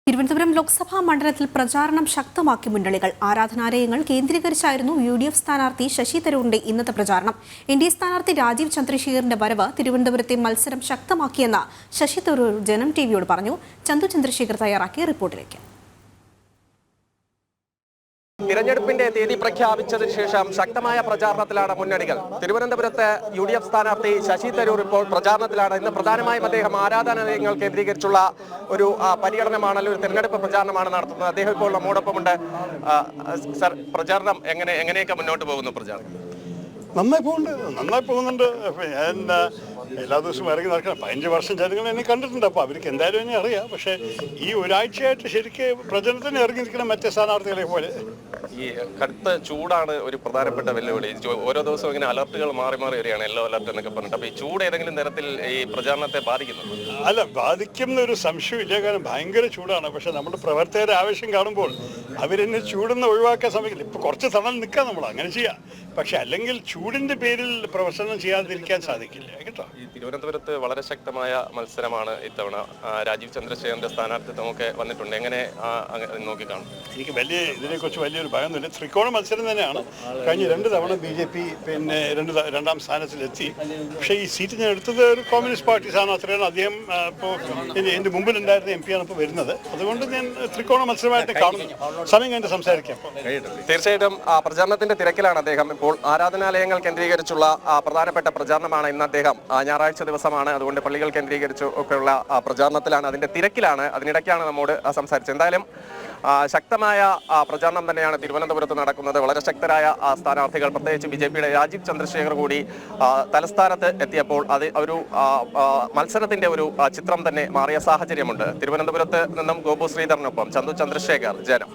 തിരുവനന്തപുരം ലോക്സഭാ മണ്ഡലത്തിൽ പ്രചാരണം ശക്തമാക്കി മുന്നണികൾ. ആരാധനാലയങ്ങൾ കേന്ദ്രീകരിച്ചായിരുന്നു UDF സ്ഥാനാർത്ഥി ശശി തരൂരിന്റെ ഇന്നത്തെ പ്രചാരണം. NDA സ്ഥാനാർത്ഥി രാജീവ് ചന്ദ്രശേഖറിന്റെ വരവ് തിരുവനന്തപുരത്തെ മത്സരം ശക്തമാക്കിയെന്ന് ശശി തരൂർ ജനം ടിവിയോട് പറഞ്ഞു. ചന്തു ചന്ദ്രശേഖർ തയ്യാറാക്കിയ റിപ്പോർട്ടിലേക്ക്. തിരഞ്ഞെടുപ്പിന്റെ തീയതി പ്രഖ്യാപിച്ചതിന് ശേഷം ശക്തമായ പ്രചാരണത്തിലാണ് മുന്നണികൾ. തിരുവനന്തപുരത്ത് UDF സ്ഥാനാർത്ഥി ശശി തരൂർ ഇപ്പോൾ പ്രചാരണത്തിലാണ്. ഇന്ന് പ്രധാനമായും അദ്ദേഹം ആരാധനാലയങ്ങൾ കേന്ദ്രീകരിച്ചുള്ള ഒരു പര്യടനമാണ്, ഒരു തിരഞ്ഞെടുപ്പ് പ്രചാരണമാണ് നടത്തുന്നത്. അദ്ദേഹം ഇപ്പോൾ നമ്മോടൊപ്പമുണ്ട്. സർ, പ്രചാരണം എങ്ങനെയൊക്കെ മുന്നോട്ട് പോകുന്നു? പ്രചാരണം നന്നായി പോകുന്നുണ്ട്. എല്ലാ ദിവസവും ഇറങ്ങി നടക്കണം. 15 വർഷം ജനങ്ങൾ എന്നെ കണ്ടിട്ടുണ്ട്. അപ്പോൾ അവർക്ക് എന്തായാലും എന്നെ അറിയാം. പക്ഷേ ഈ ഒരാഴ്ചയായിട്ട് ശരിക്ക് പ്രചരണത്തിന് ഇറങ്ങിയിരിക്കണം മറ്റേ സ്ഥാനാർത്ഥികളെ പോലെ. ഈ കടുത്ത ചൂടാണ് ഒരു പ്രധാനപ്പെട്ട വെല്ലുവിളി. ഓരോ ദിവസവും ഇങ്ങനെ അലർട്ടുകൾ മാറി വരികയാണ്, യെല്ലോ അലർട്ട് എന്നൊക്കെ പറഞ്ഞിട്ട്. അപ്പോൾ ഈ ചൂട് ഏതെങ്കിലും തരത്തിൽ ഈ പ്രചാരണത്തെ ബാധിക്കുന്നു? അല്ല, ബാധിക്കുന്ന ഒരു സംശയമില്ല. കാരണം ഭയങ്കര ചൂടാണ്. പക്ഷെ നമ്മുടെ പ്രവർത്തകരുടെ ആവശ്യം കാണുമ്പോൾ അവരെന്നെ ചൂടെന്ന് ഒഴിവാക്കാൻ ശ്രമിക്കില്ല. ഇപ്പോൾ കുറച്ച് തണൽ നിൽക്കാം, നമ്മൾ അങ്ങനെ ചെയ്യാം. പക്ഷെ അല്ലെങ്കിൽ ചൂടിന്റെ പേരിൽ പ്രവർത്തനം ചെയ്യാതിരിക്കാൻ സാധിക്കില്ല കേട്ടോ. ഈ തിരുവനന്തപുരത്ത് വളരെ ശക്തമായ മത്സരമാണ് ഇത്തവണ. രാജീവ് ചന്ദ്രശേഖറിന്റെ സ്ഥാനാർത്ഥിത്വമൊക്കെ വന്നിട്ടുണ്ട്. എങ്ങനെ നോക്കിക്കാണും? എനിക്ക് ഇതിനെക്കുറിച്ച് വലിയൊരു ഭയമൊന്നുമില്ല. ത്രികോണ മത്സരം തന്നെയാണ്. കഴിഞ്ഞ 2 തവണ BJP രണ്ടാം സ്ഥാനത്തിലെത്തി. പക്ഷേ ഈ സീറ്റ് ഞാൻ എടുത്തത് ഒരു കമ്മ്യൂണിസ്റ്റ് പാർട്ടി സ്ഥാനാർത്ഥിയാണ്. അദ്ദേഹം ഇപ്പോൾ എൻ്റെ മുമ്പിലുണ്ടായിരുന്ന MP ആണ് ഇപ്പോൾ വരുന്നത്. അതുകൊണ്ട് ഞാൻ ത്രികോണ മത്സരമായിട്ട് കാണുന്നു. സമയം കഴിഞ്ഞ് സംസാരിക്കാം. തീർച്ചയായിട്ടും പ്രചാരണത്തിന്റെ തിരക്കിലാണ് അദ്ദേഹം. ഇപ്പോൾ ആരാധനാലയങ്ങൾ കേന്ദ്രീകരിച്ചുള്ള പ്രധാനപ്പെട്ട പ്രചാരണമാണ് ഇന്ന് അദ്ദേഹം. ഞായറാഴ്ച ദിവസമാണ്, അതുകൊണ്ട് പള്ളികൾ കേന്ദ്രീകരിച്ചു ഒക്കെയുള്ള പ്രചാരണത്തിലാണ്, അതിന്റെ തിരക്കിലാണ്. അതിനിടയ്ക്കാണ് നമ്മോട് സംസാരിച്ചത്. എന്തായാലും ശക്തമായ പ്രചാരണം തന്നെയാണ് തിരുവനന്തപുരത്ത് നടക്കുന്നത്. വളരെ ശക്തരായ സ്ഥാനാർത്ഥികൾ, പ്രത്യേകിച്ച് BJPയുടെ രാജീവ് ചന്ദ്രശേഖർ കൂടി തലസ്ഥാനത്ത് എത്തിയപ്പോൾ അത് ഒരു മത്സരത്തിന്റെ ഒരു ചിത്രം തന്നെ മാറിയ സാഹചര്യമുണ്ട്. തിരുവനന്തപുരത്ത് നിന്നും ഗോപു ശ്രീധരനൊപ്പം ചന്തു ചന്ദ്രശേഖർ, ജനം.